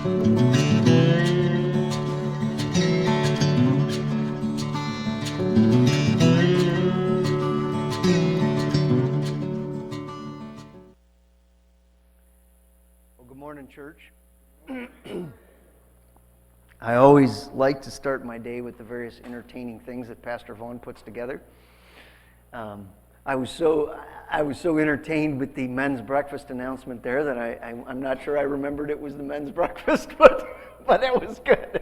Good morning, church. I always like to start my day with the various entertaining things that Pastor Vaughn puts together. I was so entertained with the men's breakfast announcement there that I'm not sure I remembered it was the men's breakfast, but it was good.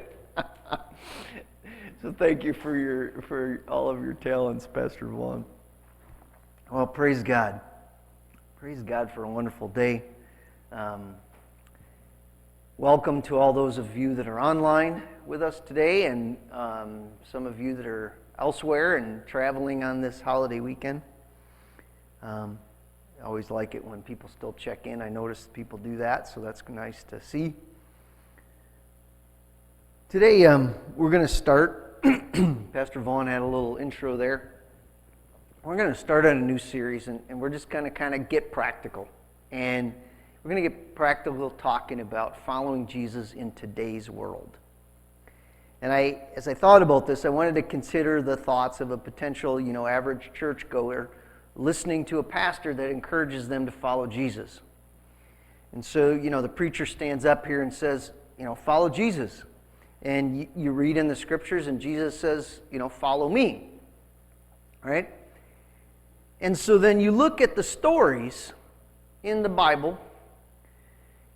So thank you for all of your talents, Pastor Vaughn. Well, praise God. Praise God for a wonderful day. Welcome to all those of you that are online with us today, and some of you that are elsewhere and traveling on this holiday weekend. I always like it when people still check in. I notice people do that, so that's nice to see. Today, we're going to start. Pastor Vaughn had a little intro there. We're going to start on a new series, and we're just going to kind of get practical. And we're going to get practical talking about following Jesus in today's world. And as I thought about this, I wanted to consider the thoughts of a potential, average churchgoer listening to a pastor that encourages them to follow Jesus. And so, the preacher stands up here and says, follow Jesus. And you read in the scriptures and Jesus says, follow me. Right? And so then you look at the stories in the Bible,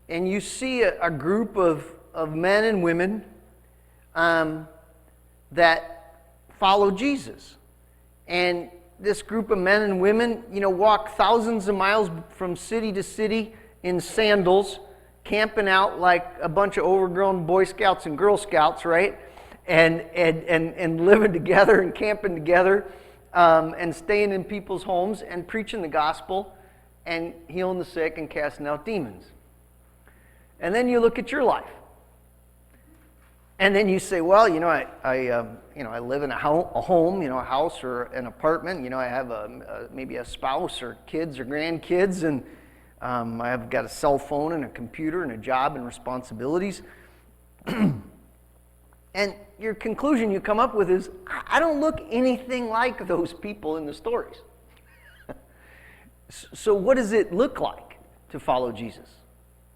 and you see a group of men and women that follow Jesus. And this group of men and women, walk thousands of miles from city to city in sandals, camping out like a bunch of overgrown Boy Scouts and Girl Scouts, right? And living together and camping together, and staying in people's homes and preaching the gospel and healing the sick and casting out demons. And then you look at your life, and then you say, well, I live in a home, a house or an apartment. I have maybe a spouse or kids or grandkids, and I've got a cell phone and a computer and a job and responsibilities. And your conclusion you come up with is, I don't look anything like those people in the stories. So what does it look like to follow Jesus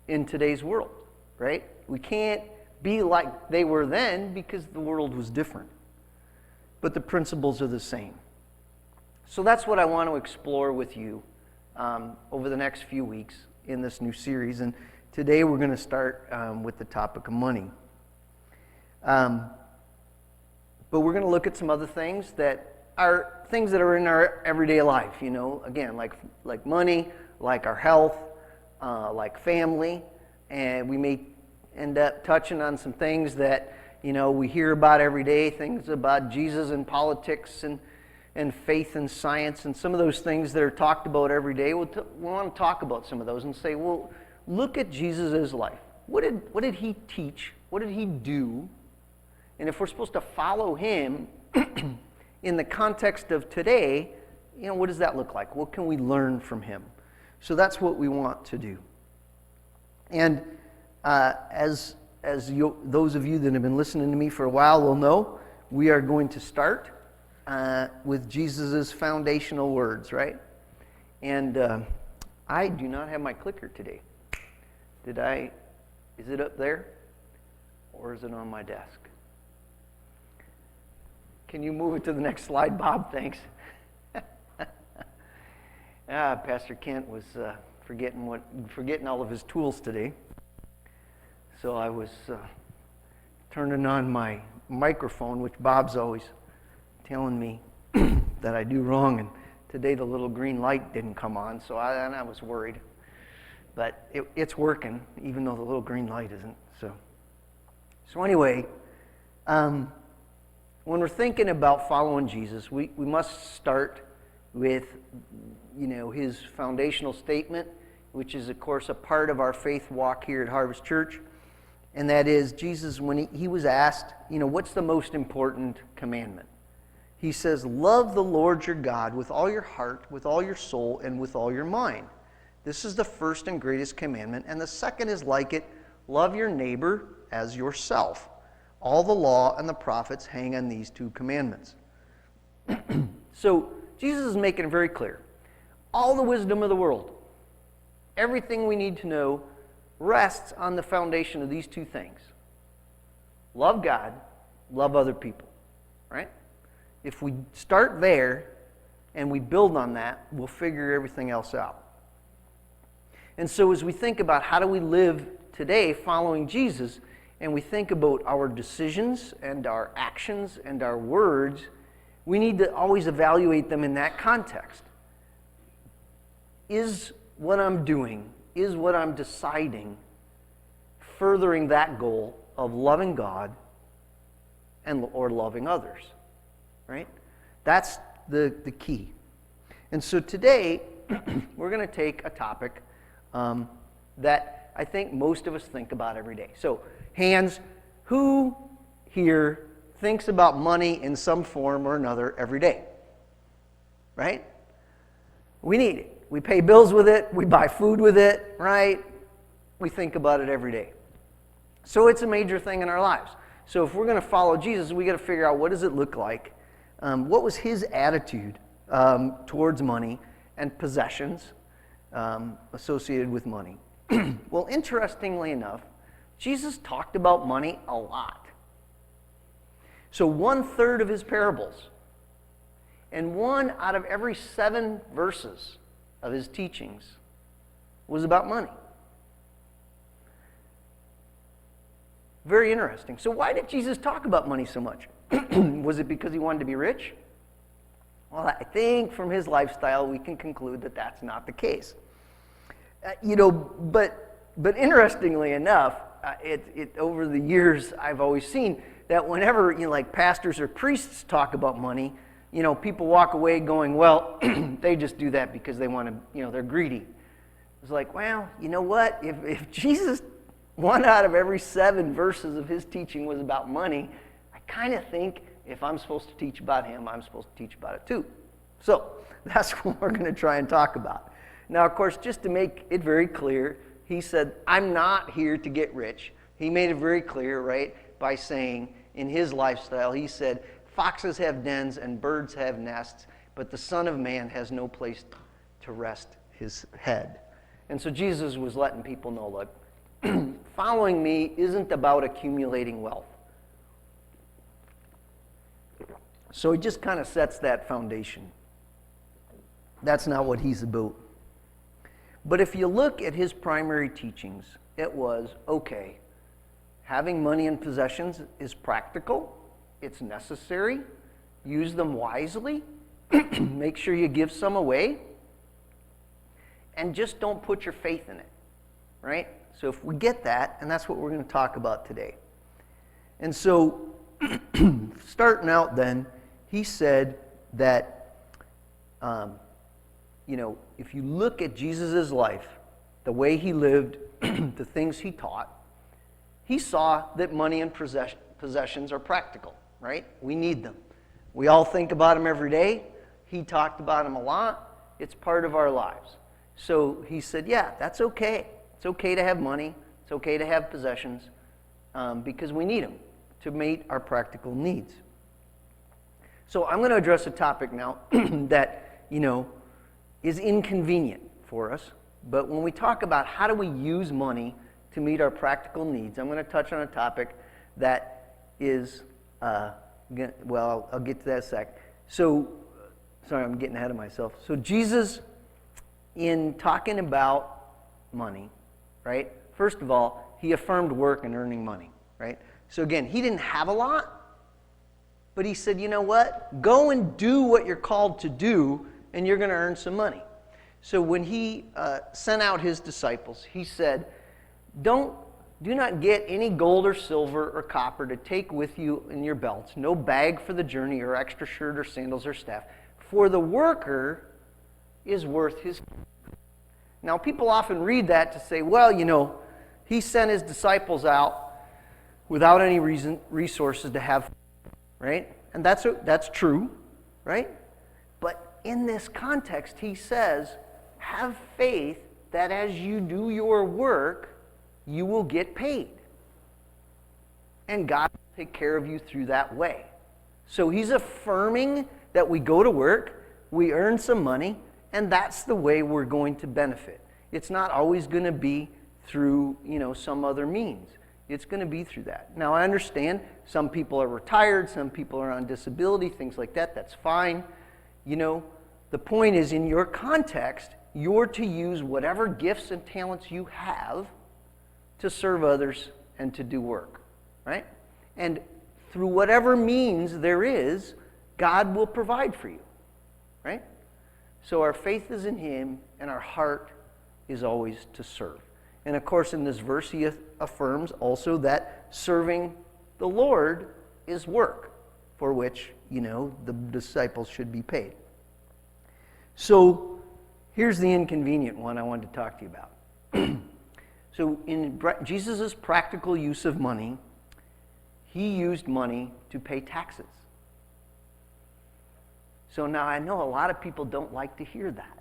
in today's world, right? We can't be like they were then because the world was different. But the principles are the same. So that's what I want to explore with you over the next few weeks in this new series. And today we're going to start with the topic of money. But we're going to look at some other things that are things that are in our everyday life, again, like money, like our health, like family, and we may end up touching on some things that, we hear about every day, things about Jesus and politics and faith and science, and some of those things that are talked about every day. We want to talk about some of those and say, well, look at Jesus' life. What did he teach? What did he do? And if we're supposed to follow him in the context of today, what does that look like? What can we learn from him? So that's what we want to do. And as those of you that have been listening to me for a while will know, we are going to start with Jesus' foundational words, right? And I do not have my clicker today. Is it up there? Or is it on my desk? Can you move it to the next slide, Bob? Thanks. Pastor Kent was forgetting all of his tools today. So I was turning on my microphone, which Bob's always telling me that I do wrong. And today the little green light didn't come on, so I was worried. But it's working, even though the little green light isn't. So anyway, when we're thinking about following Jesus, we must start with, his foundational statement, which is, of course, a part of our faith walk here at Harvest Church. And that is, Jesus, when he was asked, what's the most important commandment? He says, love the Lord your God with all your heart, with all your soul, and with all your mind. This is the first and greatest commandment. And the second is like it, love your neighbor as yourself. All the law and the prophets hang on these two commandments. So Jesus is making it very clear. All the wisdom of the world, everything we need to know, rests on the foundation of these two things. Love God, love other people, right? If we start there and we build on that, we'll figure everything else out. And so as we think about how do we live today following Jesus, and we think about our decisions and our actions and our words, we need to always evaluate them in that context. Is what I'm doing, is what I'm deciding, furthering that goal of loving God or loving others, right? That's the key. And so today, we're going to take a topic that I think most of us think about every day. So, hands, who here thinks about money in some form or another every day? Right? We need it. We pay bills with it. We buy food with it, right? We think about it every day. So it's a major thing in our lives. So if we're going to follow Jesus, we got to figure out, what does it look like? What was his attitude towards money and possessions associated with money? Well, interestingly enough, Jesus talked about money a lot. So 1/3 of his parables and 1 out of every 7 verses of his teachings was about money. Very interesting. So why did Jesus talk about money so much? Was it because he wanted to be rich? Well, I think from his lifestyle we can conclude that that's not the case. But interestingly enough, over the years I've always seen that whenever like pastors or priests talk about money, people walk away going, well, they just do that because they want to, they're greedy. It's like, well, you know what? If Jesus, 1 out of every 7 verses of his teaching was about money, I kind of think if I'm supposed to teach about him, I'm supposed to teach about it too. So that's what we're going to try and talk about. Now, of course, just to make it very clear, he said, I'm not here to get rich. He made it very clear, right, by saying in his lifestyle, he said, foxes have dens and birds have nests, but the Son of Man has no place to rest his head. And so Jesus was letting people know, look, following me isn't about accumulating wealth. So he just kind of sets that foundation. That's not what he's about. But if you look at his primary teachings, it was, okay, having money and possessions is practical, it's necessary, use them wisely, make sure you give some away, and just don't put your faith in it, right? So if we get that, and that's what we're going to talk about today. And so, starting out then, he said that, if you look at Jesus' life, the way he lived, the things he taught, he saw that money and possessions are practical, right? We need them. We all think about them every day. He talked about them a lot. It's part of our lives. So he said, yeah, that's okay. It's okay to have money. It's okay to have possessions because we need them to meet our practical needs. So I'm going to address a topic now that, is inconvenient for us. But when we talk about how do we use money to meet our practical needs, I'm going to touch on a topic that is, I'll get to that in a sec. So, sorry, I'm getting ahead of myself. So Jesus, in talking about money, right, first of all, he affirmed work and earning money, right? So again, he didn't have a lot, but he said, you know what? Go and do what you're called to do, and you're going to earn some money. So when he sent out his disciples, he said, do not get any gold or silver or copper to take with you in your belts, no bag for the journey or extra shirt or sandals or staff, for the worker is worth his. Now people often read that to say, well, he sent his disciples out without any resources to have, right? And that's true, right? But in this context, he says, have faith that as you do your work, you will get paid. And God will take care of you through that way. So he's affirming that we go to work, we earn some money, and that's the way we're going to benefit. It's not always going to be through, some other means. It's going to be through that. Now, I understand some people are retired, some people are on disability, things like that. That's fine. The point is, in your context, you're to use whatever gifts and talents you have to serve others and to do work, right? And through whatever means there is, God will provide for you, right? So our faith is in him, and our heart is always to serve. And of course, in this verse, he affirms also that serving the Lord is work, for which, the disciples should be paid. So here's the inconvenient one I wanted to talk to you about. So in Jesus' practical use of money, he used money to pay taxes. So now I know a lot of people don't like to hear that.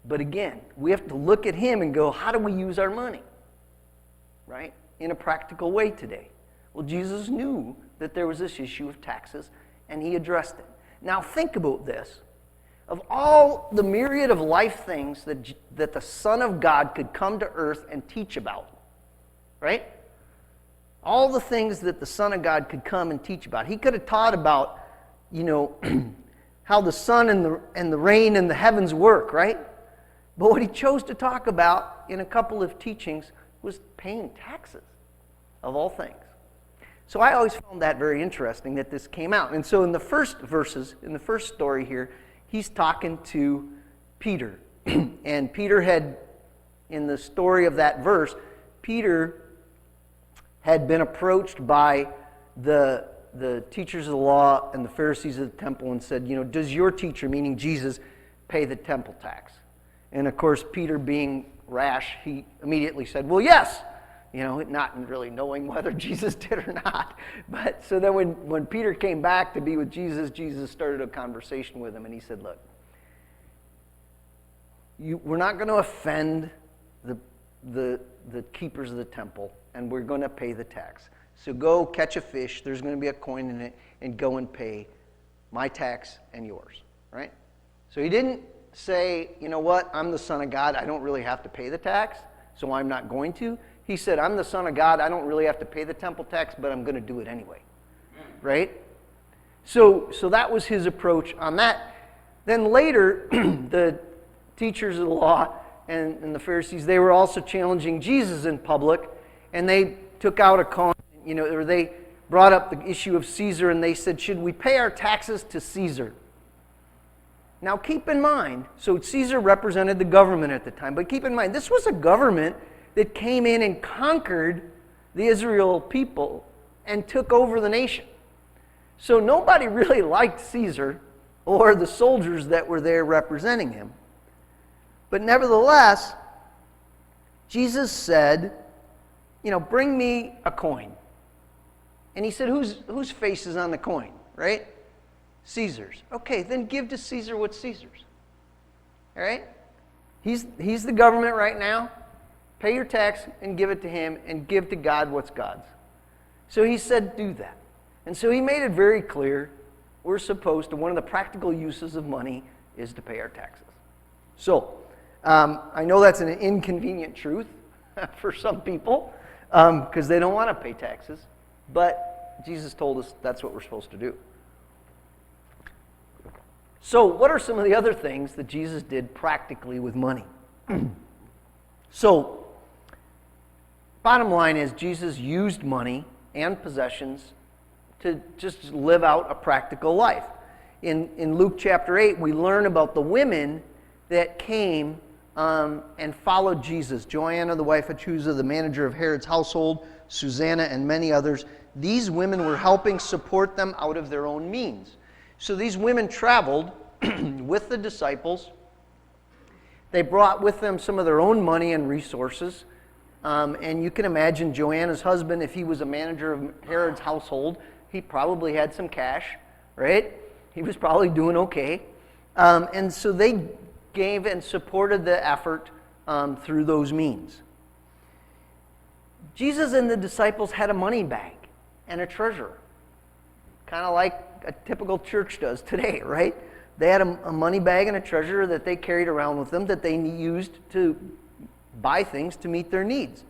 But again, we have to look at him and go, how do we use our money? Right? In a practical way today. Well, Jesus knew that there was this issue of taxes, and he addressed it. Now think about this. Of all the myriad of life things that the Son of God could come to earth and teach about, right? All the things that the Son of God could come and teach about. He could have taught about, how the sun and the rain and the heavens work, right? But what he chose to talk about in a couple of teachings was paying taxes, of all things. So I always found that very interesting that this came out. And so in the first verses, in the first story here, he's talking to Peter. And Peter had, in the story of that verse, Peter had been approached by the teachers of the law and the Pharisees of the temple and said, does your teacher, meaning Jesus, pay the temple tax? And of course, Peter being rash, he immediately said, well, yes. Not really knowing whether Jesus did or not. But so then when Peter came back to be with Jesus, Jesus started a conversation with him, and he said, look, we're not going to offend the keepers of the temple, and we're going to pay the tax. So go catch a fish, there's going to be a coin in it, and go and pay my tax and yours, right? So he didn't say, you know what, I'm the Son of God, I don't really have to pay the tax, so I'm not going to. He said, I'm the Son of God, I don't really have to pay the temple tax, but I'm going to do it anyway, right? So that was his approach on that. Then later, the teachers of the law and the Pharisees, they were also challenging Jesus in public, and they took out a coin, or they brought up the issue of Caesar, and they said, should we pay our taxes to Caesar? Now keep in mind, so Caesar represented the government at the time, but keep in mind, this was a government that came in and conquered the Israel people and took over the nation. So nobody really liked Caesar or the soldiers that were there representing him. But nevertheless, Jesus said, bring me a coin. And he said, whose face is on the coin, right? Caesar's. Okay, then give to Caesar what's Caesar's. All right? He's the government right now. Pay your tax and give it to him, and give to God what's God's. So he said, do that. And so he made it very clear we're supposed to, one of the practical uses of money is to pay our taxes. So, I know that's an inconvenient truth for some people because they don't want to pay taxes, but Jesus told us that's what we're supposed to do. So, what are some of the other things that Jesus did practically with money? So, bottom line is Jesus used money and possessions to just live out a practical life. In Luke chapter 8, we learn about the women that came and followed Jesus. Joanna, the wife of Chuza, the manager of Herod's household, Susanna, and many others. These women were helping support them out of their own means. So these women traveled with the disciples. They brought with them some of their own money and resources. And you can imagine Joanna's husband, if he was a manager of Herod's household, he probably had some cash, right? He was probably doing okay. And so they gave and supported the effort through those means. Jesus and the disciples had a money bag and a treasure, kind of like a typical church does today, right? They had a money bag and a treasure that they carried around with them that they used to buy things to meet their needs.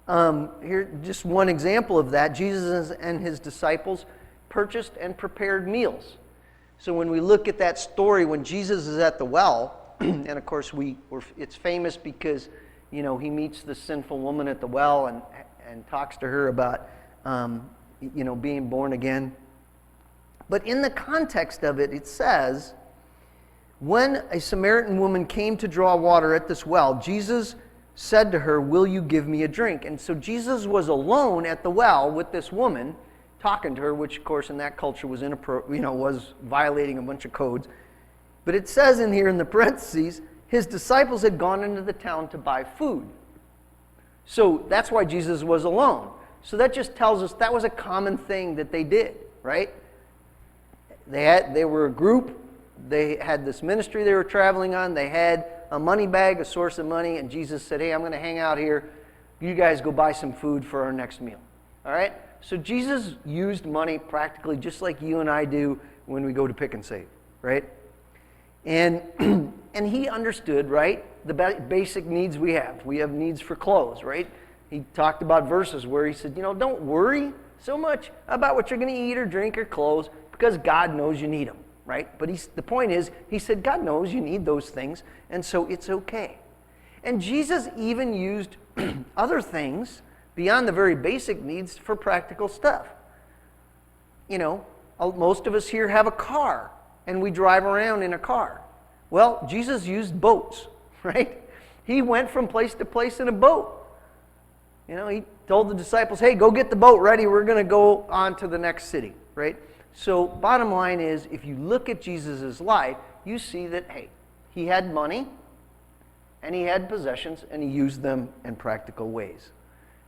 Here, just one example of that. Jesus and his disciples purchased and prepared meals. So when we look at that story, when Jesus is at the well, and of course it's famous because, he meets the sinful woman at the well and talks to her about, being born again. But in the context of it, it says, when a Samaritan woman came to draw water at this well, Jesus said to her, "Will you give me a drink?" And so Jesus was alone at the well with this woman, talking to her, which of course in that culture was was violating a bunch of codes. But it says in here in the parentheses, his disciples had gone into the town to buy food. So that's why Jesus was alone. So that just tells us that was a common thing that they did, right? They were a group. They had this ministry they were traveling on. They had a money bag, a source of money, and Jesus said, "Hey, I'm going to hang out here. You guys go buy some food for our next meal." All right? So Jesus used money practically just like you and I do when we go to Pick and Save, right? And and he understood, right, the basic needs we have. We have needs for clothes, right? He talked about verses where he said, don't worry so much about what you're going to eat or drink or clothes because God knows you need them, right? But the point is, he said, God knows you need those things, and so it's okay. And Jesus even used other things beyond the very basic needs for practical stuff. Most of us here have a car, and we drive around in a car. Well, Jesus used boats, right? He went from place to place in a boat. He told the disciples, "Hey, go get the boat ready. We're going to go on to the next city," right? So bottom line is, if you look at Jesus' life, you see that, hey, he had money, and he had possessions, and he used them in practical ways.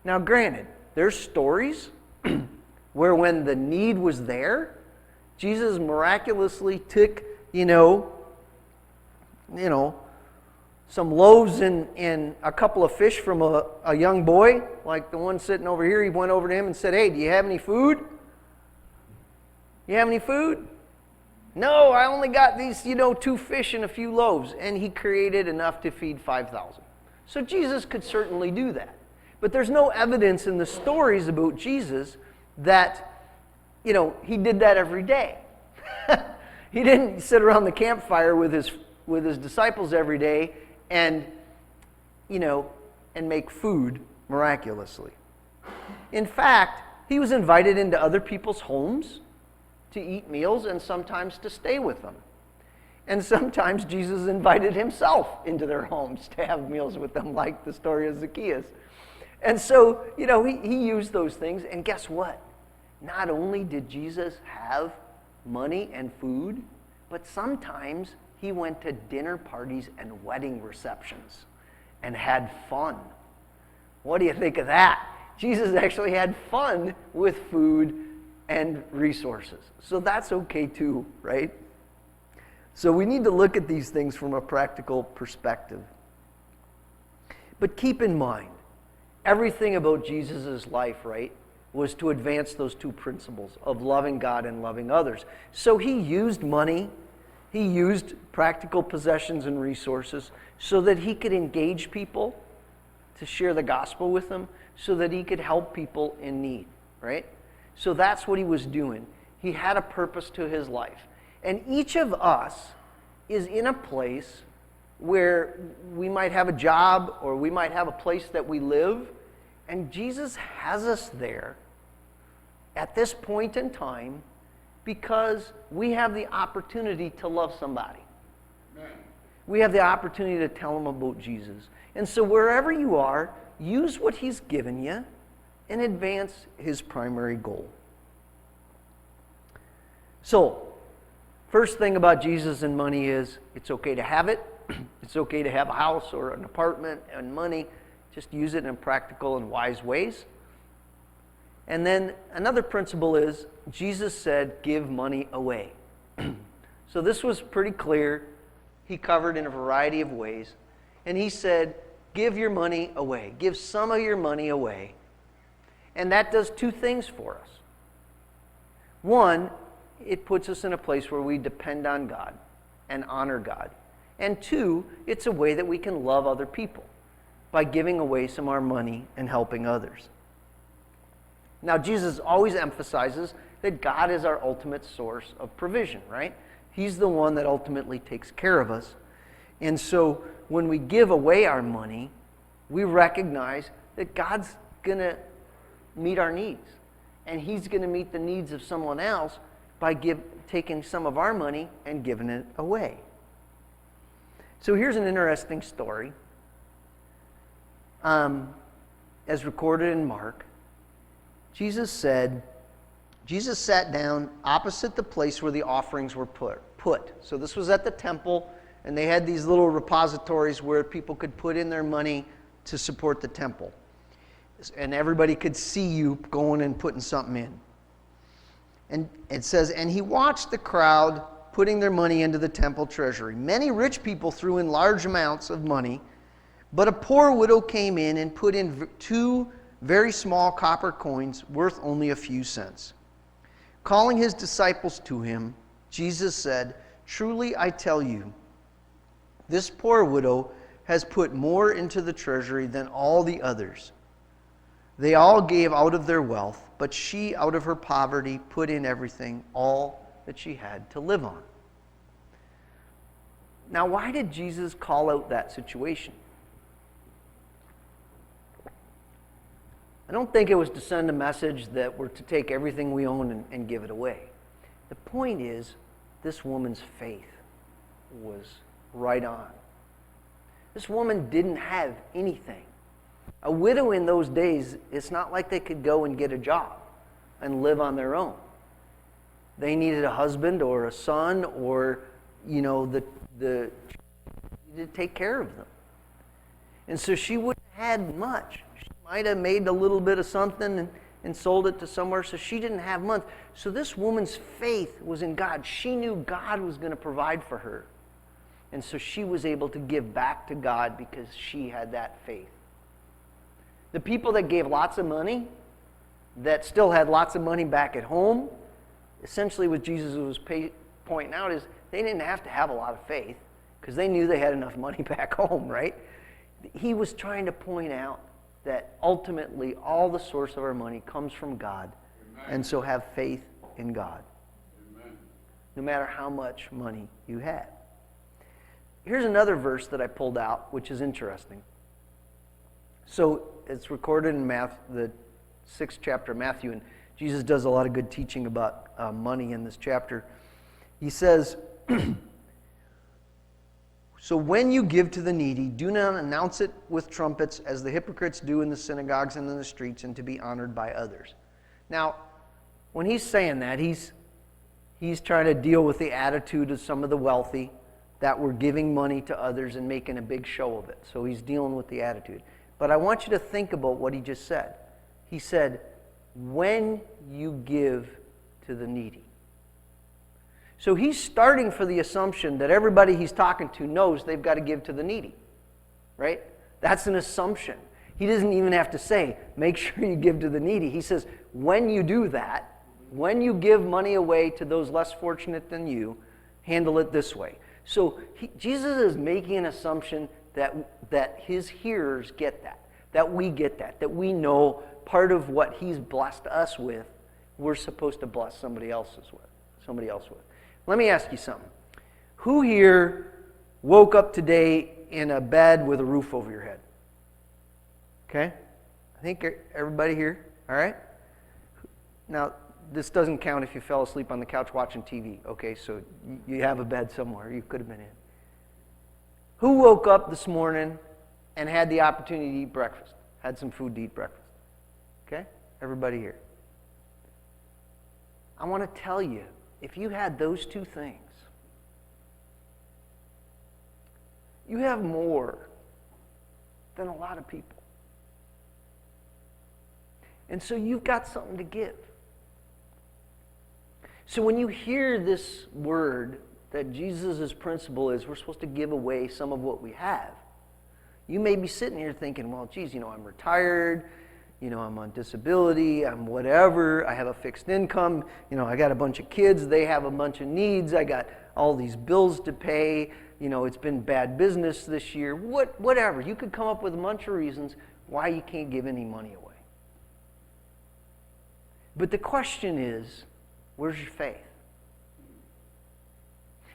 Now, granted, there's stories where when the need was there, Jesus miraculously took, some loaves and a couple of fish from a young boy, like the one sitting over here. He went over to him and said, "Hey, do you have any food? You have any food?" "No, I only got these, 2 fish and a few loaves." And he created enough to feed 5,000. So Jesus could certainly do that. But there's no evidence in the stories about Jesus that, he did that every day. He didn't sit around the campfire with his disciples every day and make food miraculously. In fact, he was invited into other people's homes to eat meals and sometimes to stay with them. And sometimes Jesus invited himself into their homes to have meals with them, like the story of Zacchaeus. And so, he used those things. And guess what? Not only did Jesus have money and food, but sometimes he went to dinner parties and wedding receptions and had fun. What do you think of that? Jesus actually had fun with food and resources. So that's okay too, right? So we need to look at these things from a practical perspective. But keep in mind, everything about Jesus' life, right, was to advance those two principles of loving God and loving others. So he used money, he used practical possessions and resources so that he could engage people, to share the gospel with them, so that he could help people in need, right? So that's what he was doing. He had a purpose to his life. And each of us is in a place where we might have a job or we might have a place that we live, and Jesus has us there at this point in time because we have the opportunity to love somebody. Amen. We have the opportunity to tell them about Jesus. And so wherever you are, use what he's given you and advance his primary goal. So, first thing about Jesus and money is it's okay to have it. It's okay to have a house or an apartment and money. Just use it in practical and wise ways. And then another principle is Jesus said, give money away. So this was pretty clear. He covered in a variety of ways. And he said, give your money away. Give some of your money away. And that does two things for us. One, it puts us in a place where we depend on God and honor God. And two, it's a way that we can love other people by giving away some of our money and helping others. Now, Jesus always emphasizes that God is our ultimate source of provision, right? He's the one that ultimately takes care of us. And so when we give away our money, we recognize that God's going to meet our needs. And He's going to meet the needs of someone else by taking some of our money and giving it away. So here's an interesting story, as recorded in Mark. Jesus sat down opposite the place where the offerings were put. So this was at the temple, and they had these little repositories where people could put in their money to support the temple. And everybody could see you going and putting something in. And it says, and he watched the crowd putting their money into the temple treasury. Many rich people threw in large amounts of money, but a poor widow came in and put in 2 very small copper coins worth only a few cents. Calling his disciples to him, Jesus said, "Truly I tell you, this poor widow has put more into the treasury than all the others. They all gave out of their wealth, but she, out of her poverty, put in everything, all that she had to live on." Now, why did Jesus call out that situation? I don't think it was to send a message that we're to take everything we own and give it away. The point is, this woman's faith was right on. This woman didn't have anything. A widow in those days, it's not like they could go and get a job and live on their own. They needed a husband or a son or, the to take care of them. And so she wouldn't have had much. She might have made a little bit of something and sold it to somewhere, so she didn't have much. So this woman's faith was in God. She knew God was going to provide for her. And so she was able to give back to God because she had that faith. The people that gave lots of money, that still had lots of money back at home, essentially what Jesus was pointing out is they didn't have to have a lot of faith because they knew they had enough money back home, right? He was trying to point out that ultimately all the source of our money comes from God. Amen. And so have faith in God. Amen. No matter how much money you have. Here's another verse that I pulled out, which is interesting. So it's recorded in the 6th chapter of Matthew, and Jesus does a lot of good teaching about money in this chapter. He says, "So when you give to the needy, do not announce it with trumpets as the hypocrites do in the synagogues and in the streets, and to be honored by others." Now, when he's saying that, he's trying to deal with the attitude of some of the wealthy that were giving money to others and making a big show of it. So he's dealing with the attitude. But I want you to think about what he just said. He said, when you give to the needy. So he's starting for the assumption that everybody he's talking to knows they've got to give to the needy, right? That's an assumption. He doesn't even have to say, make sure you give to the needy. He says, when you do that, when you give money away to those less fortunate than you, handle it this way. So Jesus is making an assumption that his hearers get that we get that we know part of what he's blessed us with, we're supposed to bless somebody else with. Let me ask you something. Who here woke up today in a bed with a roof over your head? Okay? I think everybody here, all right? Now, this doesn't count if you fell asleep on the couch watching TV. Okay, so you have a bed somewhere you could have been in. Who woke up this morning and had the opportunity to eat breakfast? Had some food to eat breakfast? Okay? Everybody here. I want to tell you, if you had those two things, you have more than a lot of people. And so you've got something to give. So when you hear this word that Jesus' principle is we're supposed to give away some of what we have, You may be sitting here thinking, well, geez, I'm retired, I'm on disability, I'm whatever, I have a fixed income, I got a bunch of kids, they have a bunch of needs, I got all these bills to pay, it's been bad business this year, whatever. You could come up with a bunch of reasons why you can't give any money away. But the question is, where's your faith?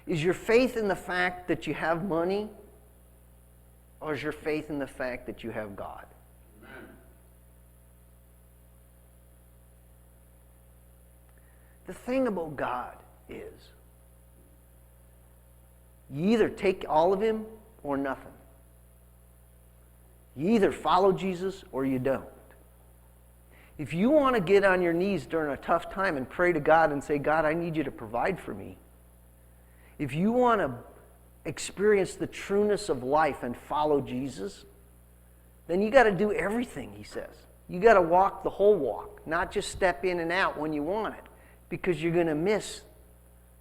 Is your faith in the fact that you have money, or is your faith in the fact that you have God? Amen. The thing about God is, you either take all of Him or nothing. You either follow Jesus or you don't. If you want to get on your knees during a tough time and pray to God and say, God, I need you to provide for me. If you want to experience the trueness of life and follow Jesus, then you got to do everything, he says. You got to walk the whole walk, not just step in and out when you want it, because you're going to miss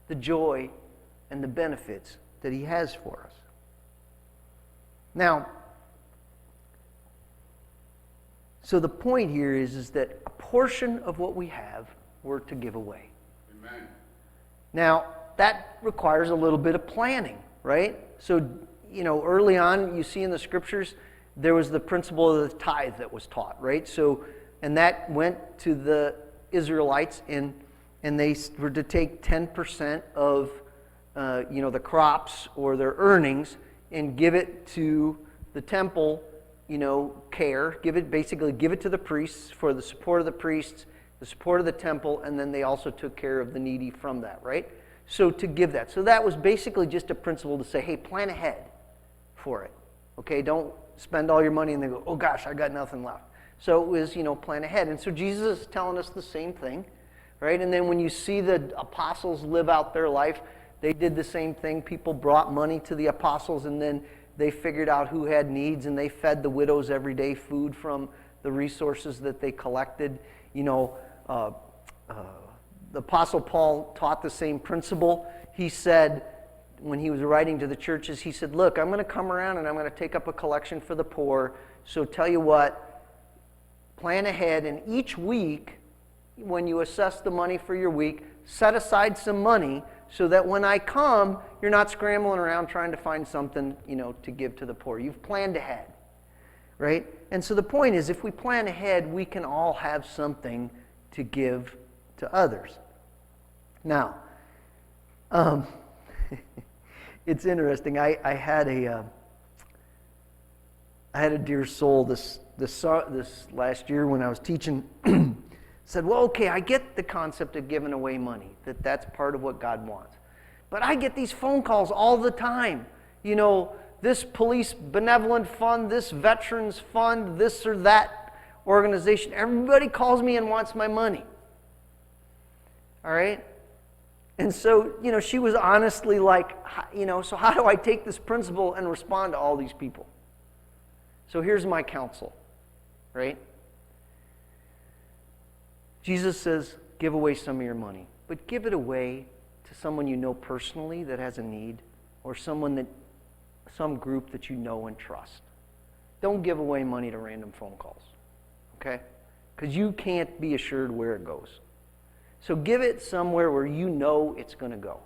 the joy and the benefits that he has for us. Now, so the point here is that a portion of what we have we're to give away. Amen. Now, that requires a little bit of planning, right? So, early on, you see in the scriptures, there was the principle of the tithe that was taught, right? So, and that went to the Israelites, and they were to take 10% of, the crops or their earnings and give it to the temple care, give it to the priests for the support of the priests, the support of the temple, and then they also took care of the needy from that, right? So to give that. So that was basically just a principle to say, hey, plan ahead for it. Okay, don't spend all your money and then go, oh gosh, I got nothing left. So it was, plan ahead. And so Jesus is telling us the same thing, right? And then when you see the apostles live out their life, they did the same thing. People brought money to the apostles, and then they figured out who had needs, and they fed the widows every day food from the resources that they collected. The Apostle Paul taught the same principle. He said, when he was writing to the churches, he said, look, I'm going to come around and I'm going to take up a collection for the poor. So tell you what, plan ahead, and each week, when you assess the money for your week, set aside some money so that when I come, you're not scrambling around trying to find something, to give to the poor. You've planned ahead, right? And so the point is, if we plan ahead, we can all have something to give to others. Now, it's interesting. I had a dear soul this last year when I was teaching. Said, well, okay, I get the concept of giving away money, that's part of what God wants. But I get these phone calls all the time. This police benevolent fund, this veterans fund, this or that organization. Everybody calls me and wants my money. All right? And so, she was honestly like, so how do I take this principle and respond to all these people? So here's my counsel, right? Jesus says, give away some of your money, but give it away to someone you know personally that has a need, or some group that you know and trust. Don't give away money to random phone calls, okay? Because you can't be assured where it goes. So give it somewhere where you know it's going to go.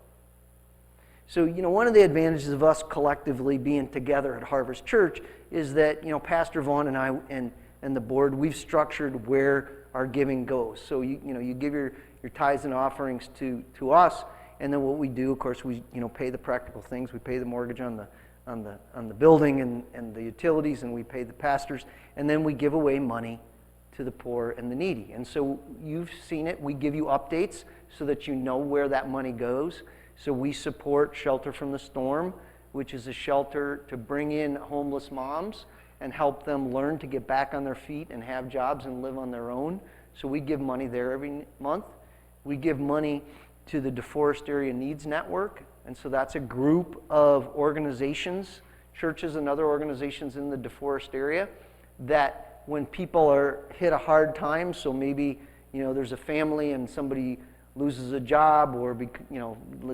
So, one of the advantages of us collectively being together at Harvest Church is that, Pastor Vaughn and I and the board, we've structured where our giving goes. So you give your tithes and offerings to us, and then what we do, of course, we pay the practical things. We pay the mortgage on the building and the utilities, and we pay the pastors, and then we give away money to the poor and the needy. And so you've seen it. We give you updates so that you know where that money goes. So we support Shelter from the Storm, which is a shelter to bring in homeless moms and help them learn to get back on their feet and have jobs and live on their own. So we give money there every month. We give money to the DeForest Area Needs Network, and so that's a group of organizations, churches and other organizations in the DeForest area, that when people are hit a hard time, so maybe there's a family and somebody loses a job, or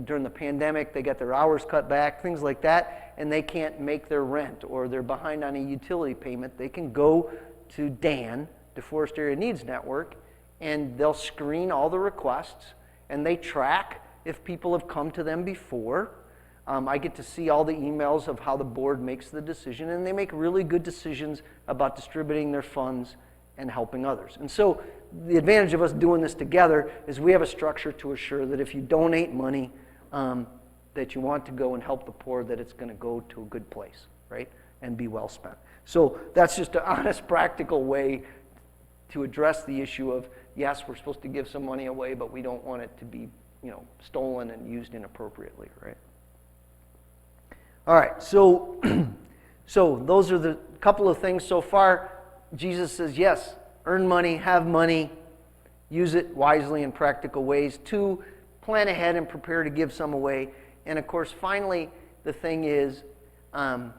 during the pandemic they get their hours cut back, things like that, and they can't make their rent or they're behind on a utility payment, they can go to DAN, DeForest Area Needs Network, and they'll screen all the requests, and they track if people have come to them before. I get to see all the emails of how the board makes the decision, and they make really good decisions about distributing their funds and helping others. And so the advantage of us doing this together is we have a structure to assure that if you donate money that you want to go and help the poor, that it's going to go to a good place, right, and be well spent. So that's just an honest, practical way to address the issue of, yes, we're supposed to give some money away, but we don't want it to be, stolen and used inappropriately, right? All right, so those are the couple of things so far. Jesus says, yes, earn money, have money, use it wisely in practical ways. 2, plan ahead and prepare to give some away. And of course, finally, the thing is, and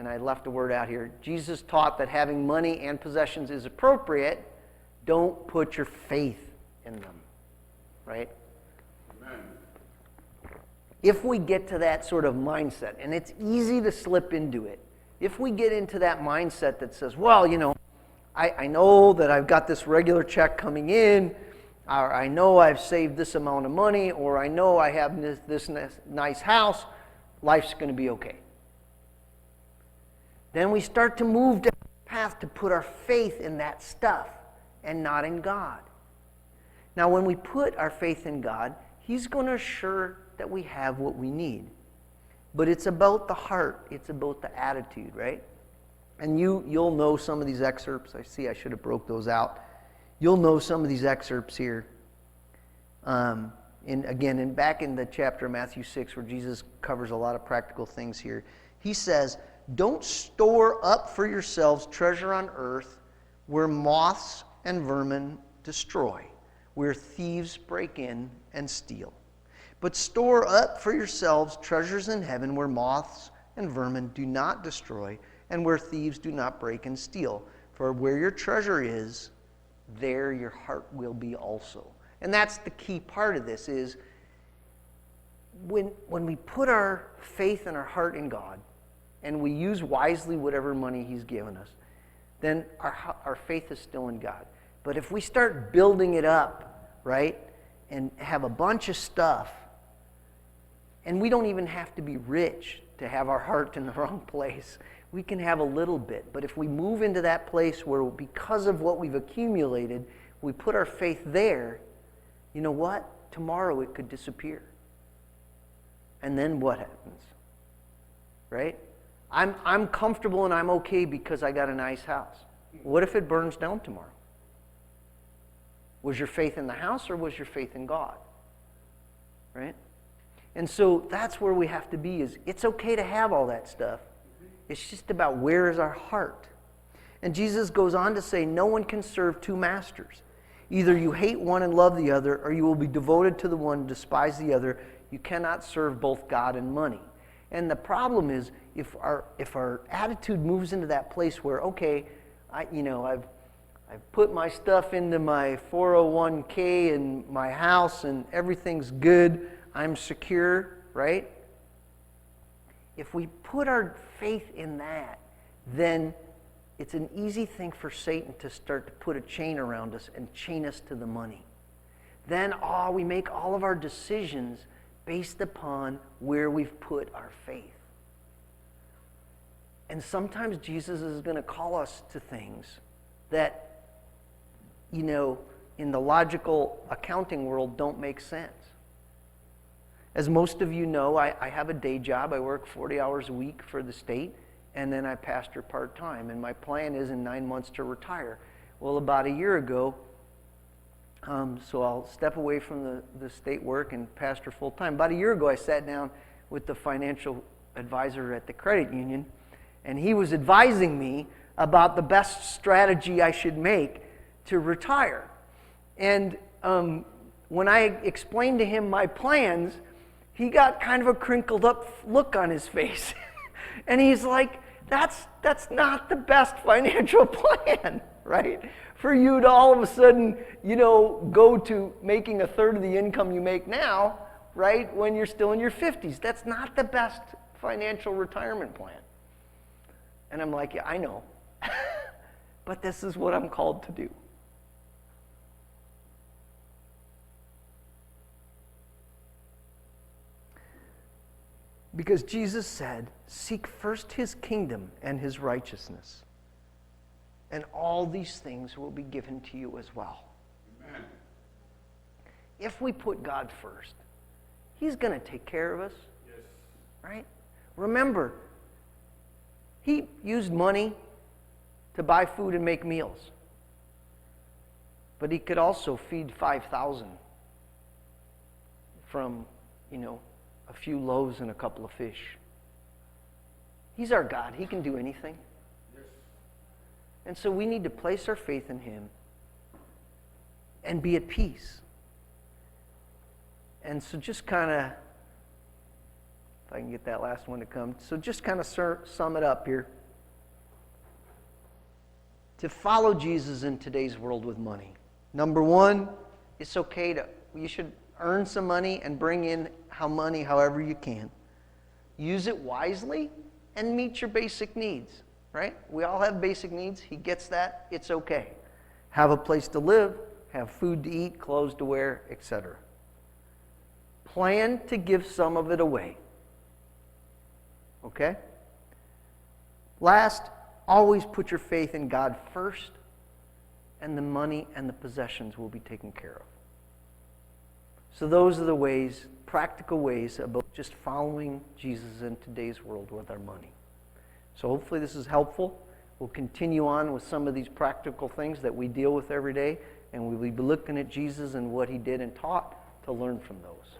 I left a word out here, Jesus taught that having money and possessions is appropriate. Don't put your faith in them, right? Amen. If we get to that sort of mindset, and it's easy to slip into it, if we get into that mindset that says, well, I know that I've got this regular check coming in, or I know I've saved this amount of money, or I know I have this nice house, life's going to be okay. Then we start to move down the path to put our faith in that stuff and not in God. Now, when we put our faith in God, He's going to assure that we have what we need. But it's about the heart. It's about the attitude, right? And you'll know some of these excerpts. I see I should have broke those out. You'll know some of these excerpts here. Back in the chapter of Matthew 6 where Jesus covers a lot of practical things here. He says, don't store up for yourselves treasure on earth where moths and vermin destroy, where thieves break in and steal. But store up for yourselves treasures in heaven where moths and vermin do not destroy and where thieves do not break and steal. For where your treasure is, there your heart will be also. And that's the key part of this is when we put our faith and our heart in God and we use wisely whatever money He's given us, then our faith is still in God. But if we start building it up, right, and have a bunch of stuff, and we don't even have to be rich to have our heart in the wrong place. We can have a little bit. But if we move into that place where because of what we've accumulated, we put our faith there, you know what? Tomorrow it could disappear. And then what happens? Right? I'm comfortable and I'm okay because I got a nice house. What if it burns down tomorrow? Was your faith in the house or was your faith in God? Right? And so that's where we have to be is it's okay to have all that stuff. It's just about where is our heart. And Jesus goes on to say, no one can serve 2 masters. Either you hate one and love the other, or you will be devoted to the one and despise the other. You cannot serve both God and money. And the problem is if our attitude moves into that place where, okay, I've put my stuff into my 401k and my house and everything's good, I'm secure, right? If we put our faith in that, then it's an easy thing for Satan to start to put a chain around us and chain us to the money. Then we make all of our decisions based upon where we've put our faith. And sometimes Jesus is going to call us to things that, in the logical accounting world don't make sense. As most of you know, I have a day job. I work 40 hours a week for the state, and then I pastor part-time. And my plan is in 9 months to retire. Well, about a year ago, so I'll step away from the state work and pastor full-time. About a year ago, I sat down with the financial advisor at the credit union, and he was advising me about the best strategy I should make to retire. And when I explained to him my plans, he got kind of a crinkled up look on his face. And he's like, that's not the best financial plan, right? For you to all of a sudden, go to making 1/3 of the income you make now, right, when you're still in your 50s. That's not the best financial retirement plan. And I'm like, yeah, I know. But this is what I'm called to do. Because Jesus said, seek first his kingdom and his righteousness, and all these things will be given to you as well. Amen. If we put God first, he's going to take care of us. Yes. Right? Remember, he used money to buy food and make meals. But he could also feed 5,000 from, a few loaves and a couple of fish. He's our God. He can do anything. Yes. And so we need to place our faith in him and be at peace. And so just kind of, if I can get that last one to come, so just kind of sum it up here. To follow Jesus in today's world with money. Number one, it's okay you should earn some money and bring in money however you can. Use it wisely and meet your basic needs, right? We all have basic needs. He gets that. It's okay. Have a place to live, have food to eat, clothes to wear, etc. Plan to give some of it away. Okay? Last, always put your faith in God first, and the money and the possessions will be taken care of. So those are the ways, practical ways about just following Jesus in today's world with our money. So hopefully this is helpful. We'll continue on with some of these practical things that we deal with every day, and we'll be looking at Jesus and what he did and taught to learn from those.